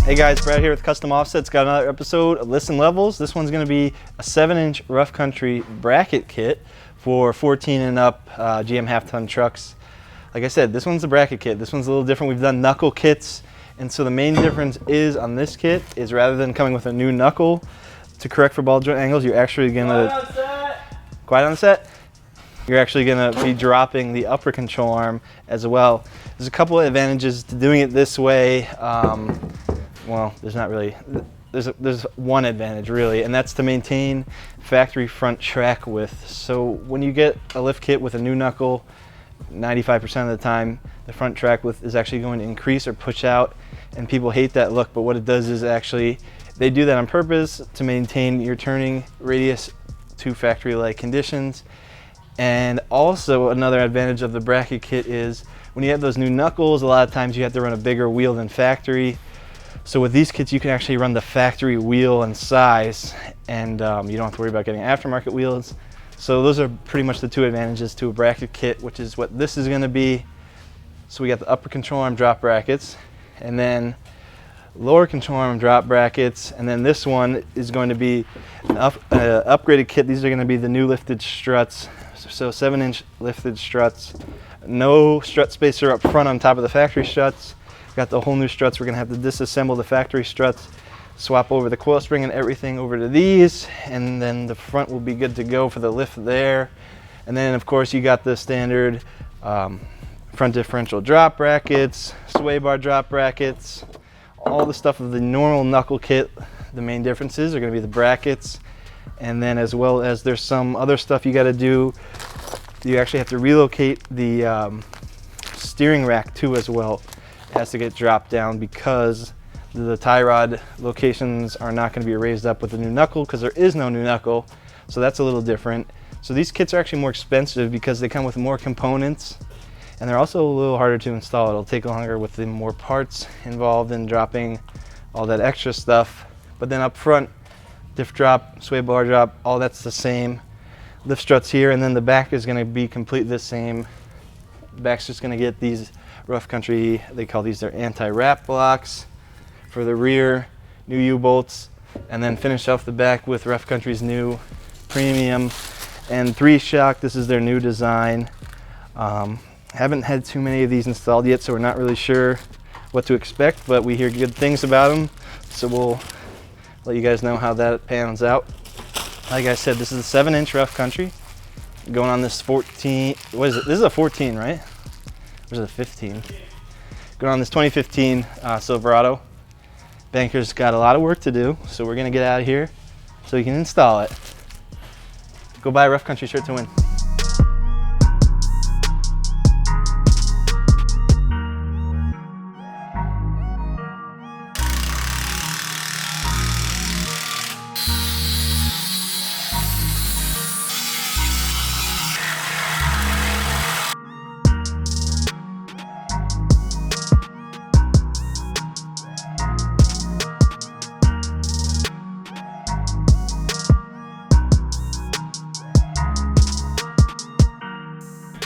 Hey guys, Brad here with Custom Offsets. Got another episode of Listen Levels. This one's going to be a 7-inch rough country bracket kit for 14 and up GM half-ton trucks. Like I said, this one's a bracket kit. This one's a little different. We've done knuckle kits, and so the main difference is on this kit is rather than coming with a new knuckle to correct for ball joint angles, you're actually going to quiet on the set. You're actually going to be dropping the upper control arm as well. There's a couple of advantages to doing it this way. Well, there's not really. There's one advantage really, and that's to maintain factory front track width. So when you get a lift kit with a new knuckle, 95% of the time the front track width is actually going to increase or push out, and people hate that look. But what it does is actually they do that on purpose to maintain your turning radius to factory-like conditions. And also another advantage of the bracket kit is when you have those new knuckles, a lot of times you have to run a bigger wheel than factory. So with these kits, you can actually run the factory wheel and size, and you don't have to worry about getting aftermarket wheels. So those are pretty much the two advantages to a bracket kit, which is what this is going to be. So we got the upper control arm drop brackets, and then lower control arm drop brackets, and then this one is going to be an upgraded kit. These are going to be the new lifted struts. So 7-inch lifted struts, no strut spacer up front on top of the factory struts. Got the whole new struts. We're gonna have to disassemble the factory struts, swap over the coil spring and everything over to these, and then the front will be good to go for the lift there. And then of course you got the standard front differential drop brackets, sway bar drop brackets, all the stuff of the normal knuckle kit. The main differences are gonna be the brackets, and then as well as there's some other stuff you gotta do. You actually have to relocate the steering rack too as well. It has to get dropped down because the tie rod locations are not going to be raised up with the new knuckle because there is no new knuckle. So that's a little different. So these kits are actually more expensive because they come with more components, and they're also a little harder to install. It'll take longer with the more parts involved in dropping all that extra stuff. But then up front, diff drop, sway bar drop, all that's the same. Lift struts here, and then the back is going to be completely the same. The back's just going to get these rough country, they call these their anti-wrap blocks for the rear, new U-bolts, and then finish off the back with rough country's new premium and 3-shock. This is their new design. Haven't had too many of these installed yet, so we're not really sure what to expect, but we hear good things about them, so we'll let you guys know how that pans out. Like I said, this is a 7-inch rough country going on this 14, what is it? This is a 14, right? Or is it a 15? Going on this 2015 Silverado. Banker's got a lot of work to do, so we're gonna get out of here so you can install it. Go buy a rough country shirt to win.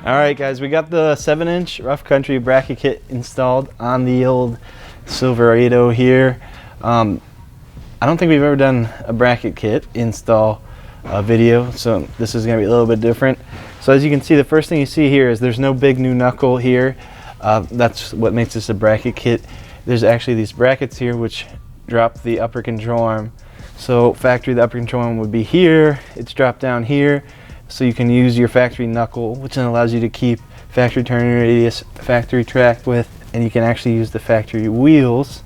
All right, guys, we got the 7-inch rough country bracket kit installed on the old Silverado here. I don't think we've ever done a bracket kit install video, so this is going to be a little bit different. So as you can see, the first thing you see here is there's no big new knuckle here. That's what makes this a bracket kit. There's actually these brackets here which drop the upper control arm. So factory, the upper control arm would be here. It's dropped down here. So you can use your factory knuckle, which then allows you to keep factory turning radius, factory track width, and you can actually use the factory wheels.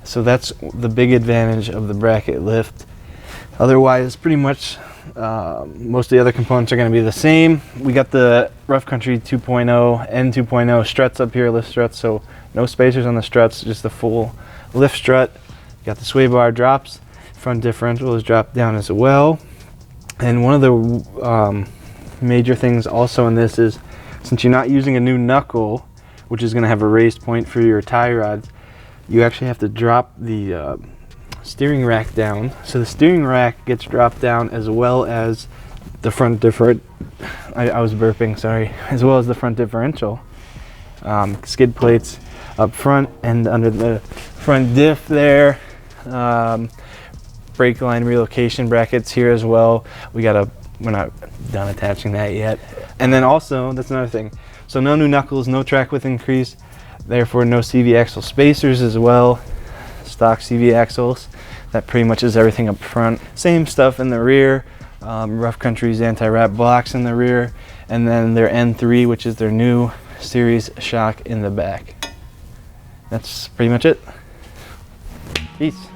So that's the big advantage of the bracket lift. Otherwise, pretty much most of the other components are going to be the same. We got the rough country 2.0 and 2.0 struts up here, lift struts, so no spacers on the struts, just the full lift strut. Got the sway bar drops, front differential is dropped down as well. And one of the major things also in this is, since you're not using a new knuckle, which is going to have a raised point for your tie rods, you actually have to drop the steering rack down. So the steering rack gets dropped down as well as the front I was burping, sorry, as well as the front differential. Skid plates up front and under the front diff there. Brake line relocation brackets here as well. We're not done attaching that yet. And then also, that's another thing. So no new knuckles, no track width increase, therefore no CV axle spacers as well. Stock CV axles. That pretty much is everything up front. Same stuff in the rear. Rough Country's anti-wrap blocks in the rear, and then their N3, which is their new series shock in the back. That's pretty much it. Peace.